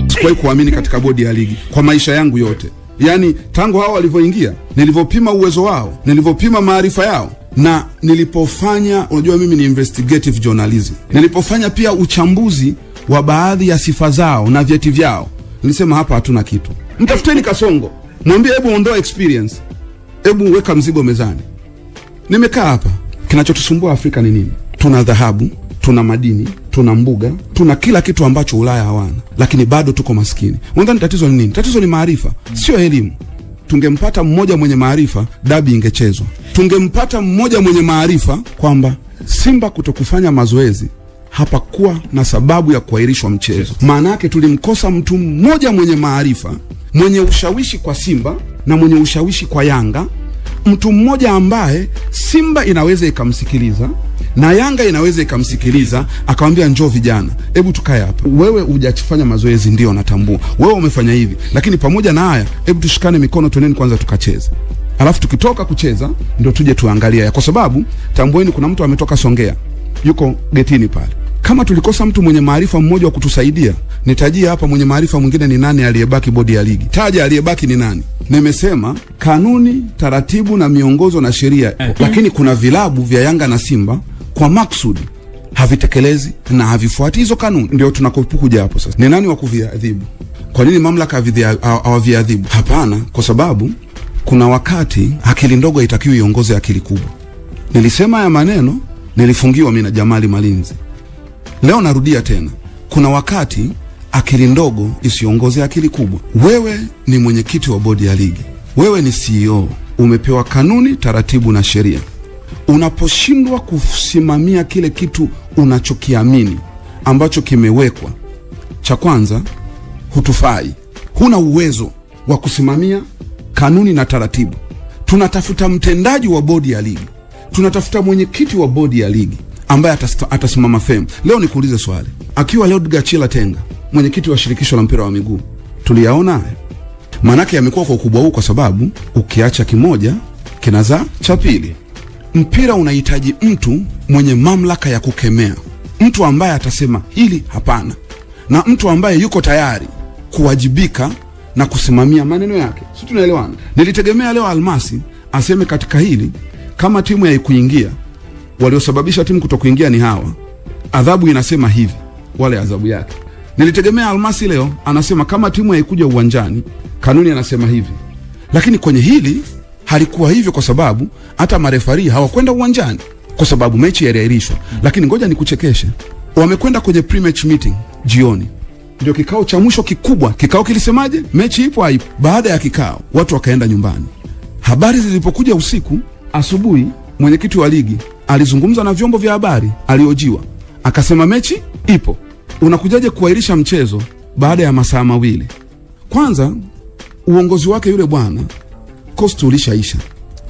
Sikuwahi kuamini katika bodi ya ligi kwa maisha yangu yote. Yani tangu hao walivyoingia, nilivyopima uwezo wao, nilivyopima maarifa yao, na nilipofanya, unajua mimi ni investigative journalism, nilipofanya pia uchambuzi wa baadhi ya sifa zao na vyeti vyao, nilisema hapa hatuna kitu. Mtafuteni Kasongo, mwambie hebu ondoa experience, hebu weka mzigo mezani. Nimekaa hapa, kinachotusumbua Afrika ni nini? Tuna dhahabu, tuna madini, tuna mbuga, tuna kila kitu ambacho Ulaya hawana, lakini bado tuko maskini. Unadhani tatizo ni nini? Tatizo ni maarifa, sio elimu. Tungempata mmoja mwenye maarifa, dabi ingechezwa. Tungempata mmoja mwenye maarifa kwamba Simba kutokufanya mazoezi hapakuwa na sababu ya kuahirishwa mchezo. Maana yake tulimkosa mtu mmoja mwenye maarifa, mwenye ushawishi kwa Simba na mwenye ushawishi kwa Yanga, mtu mmoja ambaye Simba inaweza ikamsikiliza na Yanga inaweza ikamsikiliza, akamwambia njoo vijana, hebu tukae hapa. Wewe hujafanya mazoezi, ndio natambua. Wewe umefanya hivi, lakini pamoja na haya, hebu tushikane mikono, tueneni kwanza tukacheze. Alafu tukitoka kucheza ndio tuje tuangalia, kwa sababu tambueni kuna mtu ametoka Songea, yuko getini pale. Kama tulikosa mtu mwenye maarifa mmoja wa kutusaidia, nitajia hapa mwenye maarifa mwingine ni nani aliyebaki bodi ya ligi. Taja aliyebaki ni nani? Nimesema kanuni, taratibu na miongozo na sheria. Lakini kuna vilabu vya Yanga na Simba kwa maksudi havitekelezi na havifuati hizo kanuni. Ndio tunakokuja hapo sasa. Ni nani wa kuviadhibu? Kwa nini mamlaka hawaviadhibu? Hapana, kwa sababu kuna wakati akili ndogo haitakiwi iongoze akili kubwa. Nilisema ya maneno, nilifungiwa mimi na Jamali Malinzi. Leo narudia tena. Kuna wakati akili ndogo isiongoze akili kubwa. Wewe ni mwenyekiti wa bodi ya ligi. Wewe ni CEO. Umepewa kanuni, taratibu na sheria. Unaposhindwa kusimamia kile kitu unachokiamini ambacho kimewekwa, cha kwanza hutufai. Huna uwezo wa kusimamia kanuni na taratibu. Tunatafuta mtendaji wa bodi ya ligi. Tunatafuta mwenyekiti wa bodi ya ligi ambaye atasimama fem. Leo nikuulize swali. Akiwa leo Gachila Tenga, mwenyekiti wa shirikisho la mpira wa miguu, tuliyaona? Manake yamekuwa kwa ukubwa huu kwa sababu ukiacha kimoja kinazaa cha pili. Mpira unahitaji mtu mwenye mamlaka ya kukemea, mtu ambaye atasema hili hapana, na mtu ambaye yuko tayari kuwajibika na kusimamia maneno yake. Sisi tunaelewana. Nilitegemea leo Almasi aseme katika hili, kama timu haikuingia, waliosababisha timu kutokuingia ni hawa, adhabu inasema hivi, wale adhabu yake. Nilitegemea Almasi leo anasema kama timu haikuja uwanjani, kanuni anasema hivi. Lakini kwenye hili halikuwa hivyo, kwa sababu hata marefari hawakwenda uwanjani kwa sababu mechi iliahirishwa. Lakini ngoja nikuchekeshe, wamekwenda kwenye pre-match meeting jioni, ndio kikao cha mwisho kikubwa. Kikao kilisemaje? Mechi ipo haipo? Baada ya kikao watu wakaenda nyumbani. Habari zilipokuja usiku, asubuhi mwenyekiti wa ligi alizungumza na vyombo vya habari, aliojiwa, akasema mechi ipo. Unakujaje kuahirisha mchezo baada ya masaa mawili? Kwanza uongozi wake yule bwana, cost ulishaisha.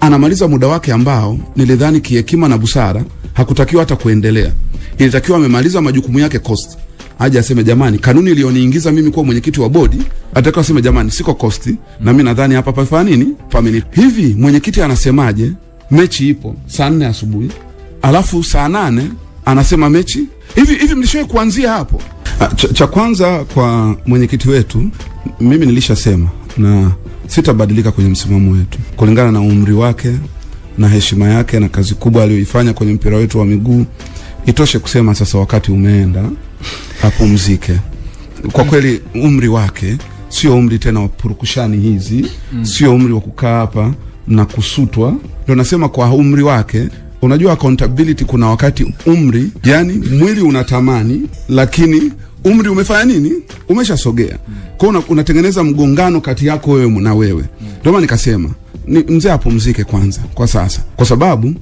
Anamaliza muda wake ambao nilidhani kihekima na busara hakutakiwa hata kuendelea. Ilitakiwa amemaliza majukumu yake cost. Aje aseme jamani, kanuni ilioniingiza mimi kuwa mwenyekiti wa bodi, atakiwa aseme jamani siko cost, na mimi nadhani hapa pafanya nini? Pameni. Hivi mwenyekiti anasemaje mechi ipo saa 4 asubuhi, alafu saa 8 anasema mechi hivi mlishoe kuanzia hapo? Cha kwanza kwa mwenyekiti wetu, mimi nilishasema na sitabadilika kwenye msimamo wetu kulingana na umri wake na heshima yake na kazi kubwa aliyoifanya kwenye mpira wetu wa miguu. Itoshe kusema sasa wakati umeenda apumzike. Kwa kweli umri wake sio umri tena wa purukushani hizi, sio umri wa kukaa hapa na kusutwa. Ndio nasema kwa umri wake, unajua accountability, kuna wakati umri, yani mwili unatamani lakini umri umefanya nini? Umeshasogea. Kwa unatengeneza mgongano kati yako wewe na wewe. Ndio maana nikasema mzee apumzike kwanza kwa sasa, kwa sababu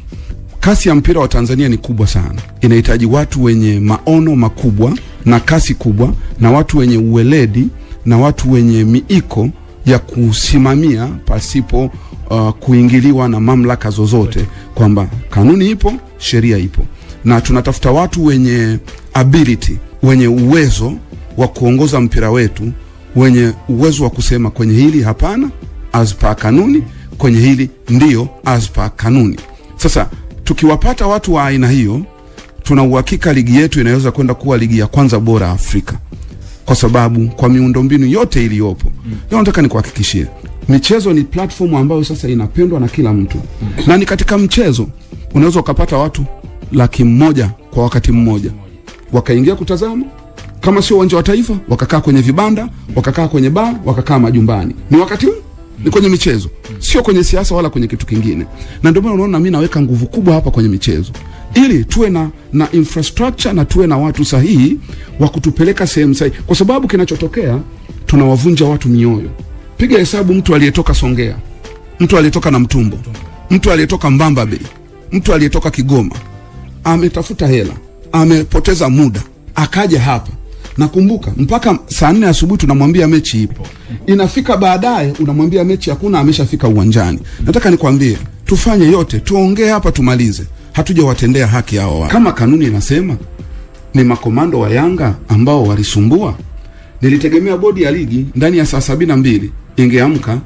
kasi ya mpira wa Tanzania ni kubwa sana. Inahitaji watu wenye maono makubwa na kasi kubwa, na watu wenye uweledi, na watu wenye miiko ya kusimamia pasipo kuingiliwa na mamlaka zozote, kwamba kanuni ipo, sheria ipo. Na tunatafuta watu wenye ability, wenye uwezo wa kuongoza mpira wetu, wenye uwezo wa kusema kwenye hili hapana as per kanuni, kwenye hili ndio as per kanuni. Sasa tukiwapata watu wa aina hiyo, tuna uhakika ligi yetu inaweza kwenda kuwa ligi ya kwanza bora Afrika, kwa sababu kwa miundombinu yote iliyopo. Leo nataka nikuhakikishie, michezo ni platform ambayo sasa inapendwa na kila mtu. Na ni katika mchezo unaweza ukapata watu 100,000 kwa wakati mmoja wakaingia kutazama, kama sio uwanja wa Taifa wakakaa kwenye vibanda, wakakaa kwenye bar, wakakaa majumbani. Ni wakati huu ni kwenye michezo, sio kwenye siasa wala kwenye kitu kingine. Na ndio maana unaona mimi naweka nguvu kubwa hapa kwenye michezo, ili tuwe na infrastructure na tuwe na watu sahihi wa kutupeleka sehemu sahihi, kwa sababu kinachotokea tunawavunja watu mioyo. Piga hesabu, mtu aliyetoka Songea, mtu aliyetoka na Mtumbo, mtu aliyetoka Mbamba Bay, mtu aliyetoka Kigoma, ametafuta hela, amepoteza muda, akaja hapa. Nakumbuka mpaka saa 4 asubuhi tunamwambia mechi ipo. Inafika baadaye unamwambia mechi hakuna, ameshafika uwanjani. Nataka nikwambie, tufanye yote, tuongee hapa tumalize. Hatujawatendea haki hao watu. Kama kanuni inasema ni makomando wa Yanga ambao walisumbua, nilitegemea bodi ya ligi ndani ya saa 72 ingeamka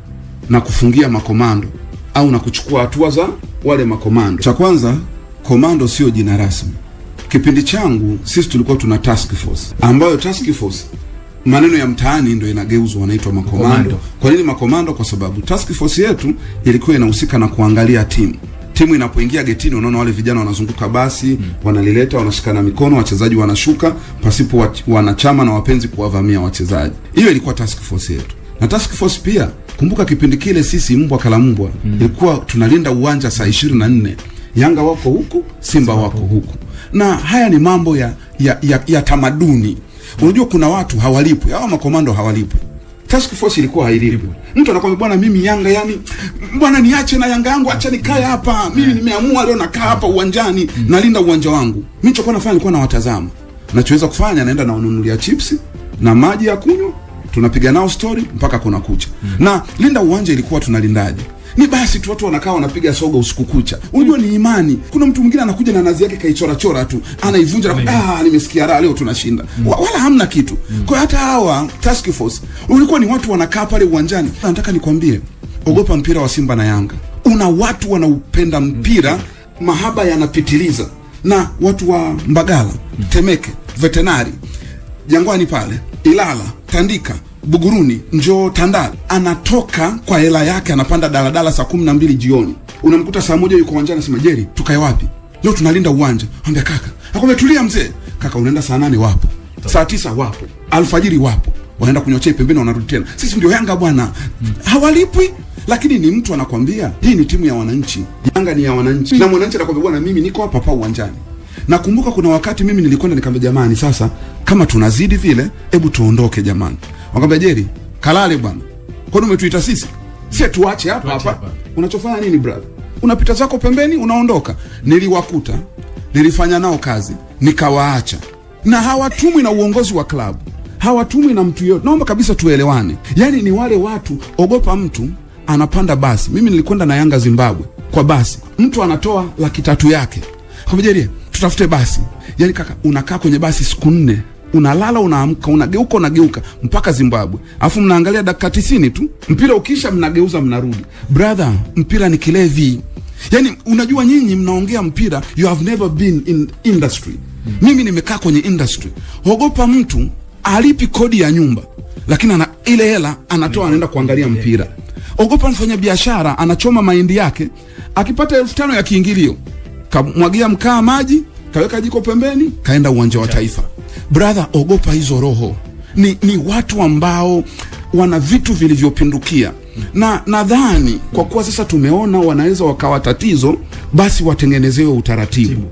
na kufungia makomando au na kuchukua hatua za wale makomando. Cha kwanza, komando sio jina rasmi. Kipindi changu sisi tulikuwa tuna task force, ambayo task force maneno ya mtaani ndio inageuzwa wanaitwa makomando. Kwa nini makomando? Kwa sababu task force yetu ilikuwa inahusika na kuangalia timu inapoingia getini, unaona wale vijana wanazunguka basi, wanalileta, wanashikana mikono, wachezaji wanashuka pasipo wanachama na wapenzi kuwavamia wachezaji. Hiyo ilikuwa task force yetu. Na task force pia, kumbuka kipindi kile sisi mbwa kala mbwa, ilikuwa tunalinda uwanja saa 24. Yanga wako huku, Simba wako huku. Na haya ni mambo ya tamaduni. Unajua kuna watu hawalipwi, hao makomando hawalipwi. Task force ilikuwa hailipwi. Mtu anakuambia bwana, mimi Yanga, yani bwana niache na Yanga yangu, acha nikae hapa. Mimi nimeamua leo nakaa hapa uwanjani, nalinda uwanja wangu. Mimi nilichokuwa nafanya nilikuwa nawatazama. Nachoweza kufanya, naenda na wanunulia chips na maji ya kunywa, tunapiga nao story mpaka kuna kucha. Na linda uwanja ilikuwa tunalindaje? Ni basi tu watu wanakaa wanapiga soga usiku kucha. Unajua ni imani. Kuna mtu mwingine anakuja na nazi yake kaichora chora tu, anaivunja na nimesikia raha leo tunashinda. Wala hamna kitu. Kwa hata hawa task force ulikuwa ni watu wanakaa pale uwanjani. Nataka nikwambie, ogopa mpira wa Simba na Yanga. Una watu wanaupenda mpira, mahaba yanapitiliza. Na watu wa Mbagala, Temeke, Veterinary, Jangwani pale, Ilala, Tandika, Buguruni, njoo Tandale, anatoka kwa hela yake, anapanda daladala saa 12 jioni. Unamkuta saa 1 yuko uwanjani, anasema Jerry, tukae wapi? Leo tunalinda uwanja. Ambia kaka, akwambia tulia mzee. Kaka, unaenda saa 8 wapo. Saa 9 wapo. Alfajiri wapo. Wanaenda kunywa chai pembeni, wanarudi tena. Sisi ndio Yanga bwana. Hawalipwi, lakini ni mtu anakuambia hii ni timu ya wananchi. Yanga ni ya wananchi. Na mwananchi anakuambia bwana, mimi niko hapa hapa uwanjani. Nakumbuka kuna wakati mimi nilikwenda nikamwambia jamani, sasa kama tunazidi vile, hebu tuondoke jamani. Wakamwambia Jerry, kalale bwana. Kwani umetuita sisi? Sisi tuache hapa. Unachofanya nini brother? Unapita zako pembeni, unaondoka. Niliwakuta, nilifanya nao kazi, nikawaacha. Na hawatumwi na uongozi wa klabu, hawatumwi na mtu yote. Naomba kabisa tuelewane. Yaani ni wale watu, ogopa mtu anapanda basi. Mimi nilikwenda na Yanga Zimbabwe kwa basi. Mtu anatoa 300,000 yake. Akamwambia Jerry, tutafute basi. Yaani kaka, unakaa kwenye basi siku 4. Unalala, unaamka, unageuka mpaka Zimbabwe. Alafu mnaangalia dakika 90 tu. Mpira ukisha mnageuza mnarudi. Brother, mpira ni kilevi. Yaani unajua nyinyi mnaongea mpira, you have never been in industry. Mimi nimekaa kwenye industry. Ogopa mtu alipi kodi ya nyumba, lakini ile hela anatoa anaenda kuangalia mpira. Ogopa mfanya biashara anachoma mahindi yake, akipata 5,000 ya kiingilio, kamwagia mkaa maji, kaweka jiko pembeni, kaenda uwanja wa Taifa. Brother, ogopa hizo roho. Ni watu ambao wana vitu vilivyopindukia. Na nadhani kwa kuwa sasa tumeona wanaweza wakawa tatizo, basi watengenezewe utaratibu.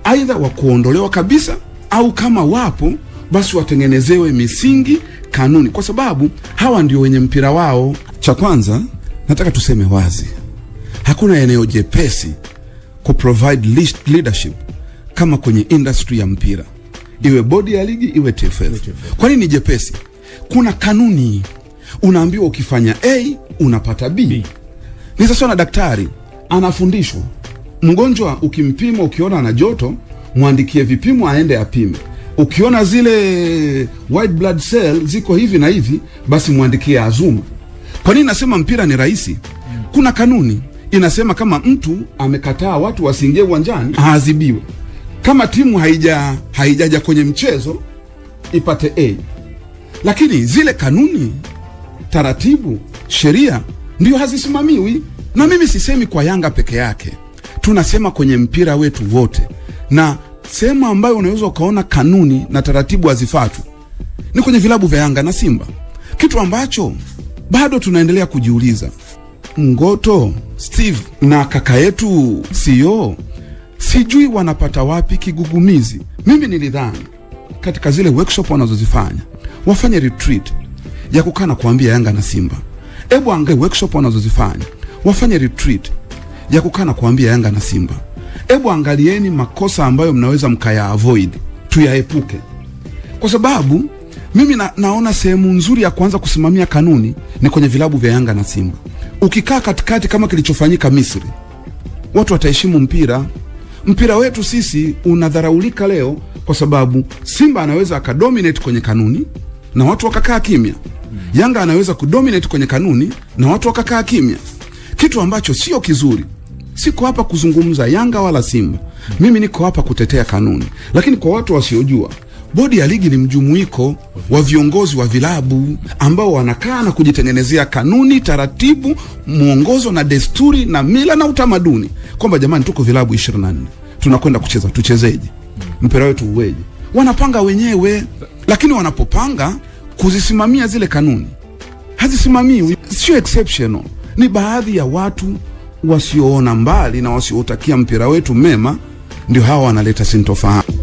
Aidha wa kuondolewa kabisa, au kama wapo basi watengenezewe misingi, kanuni, kwa sababu hawa ndio wenye mpira wao. Cha kwanza nataka tuseme wazi, hakuna eneo jepesi ku provide leadership kama kwenye industry ya mpira, iwe bodi ya ligi iwe TFF. Kwa nini jepesi? Kuna kanuni. Unaambiwa ukifanya A unapata B. Ni sasa na daktari anafundishwa, mgonjwa ukimpima ukiona ana joto, muandikie vipimo aende apime. Ukiona zile white blood cell ziko hivi na hivi, basi muandikie Azuma. Kwa nini nasema mpira ni rahisi? Kuna kanuni. inasema kama mtu amekataa watu wasiingie uwanjani aadhibiwe. Kama timu haijaja kwenye mchezo ipate A. Lakini zile kanuni, taratibu, sheria ndio hazisimamiwi. Na mimi sisemi kwa Yanga peke yake, tunasema kwenye mpira wetu wote. Na sehemu ambayo unaweza ukaona kanuni na taratibu hazifuatwi ni kwenye vilabu vya Yanga na Simba. Kitu ambacho bado tunaendelea kujiuliza. Ngoto, Steve na kaka yetu CEO, sijui wanapata wapi kigugumizi. Mimi nilidhani katika zile workshop wanazozifanya wafanye retreat ya kukana kuambia Yanga na Simba. Ebu angalia workshop wanazozifanya wafanye retreat ya kukana kuambia Yanga na Simba. Ebu angalieni makosa ambayo mnaweza mkaya avoid, tuyaepuke. Kwa sababu mimi naona sehemu nzuri ya kuanza kusimamia kanuni ni kwenye vilabu vya Yanga na Simba. Ukikaa katikati kama kilichofanyika Misri, watu wataheshimu mpira. Mpira wetu sisi unadharaulika leo kwa sababu Simba anaweza akadominate kwenye kanuni na watu wakakaa kimya. Yanga anaweza kudominate kwenye kanuni na watu wakakaa kimya. Kitu ambacho sio kizuri. Siko hapa kuzungumza Yanga wala Simba. Mimi niko hapa kutetea kanuni. Lakini kwa watu wasiojua, bodi ya ligi ni mjumuiko wa viongozi wa vilabu ambao wanakaa na kujitengenezea kanuni, taratibu, muongozo na desturi na mila na utamaduni. Kwamba jamani, tuko vilabu 24. Tunakwenda kucheza, tuchezeje? Mpira wetu uweje? Wanapanga wenyewe. Lakini wanapopanga kuzisimamia zile kanuni, hazisimamiwi. Sio exceptional. Ni baadhi ya watu wasioona mbali na wasiotakia mpira wetu mema ndio hawa wanaleta sintofahamu.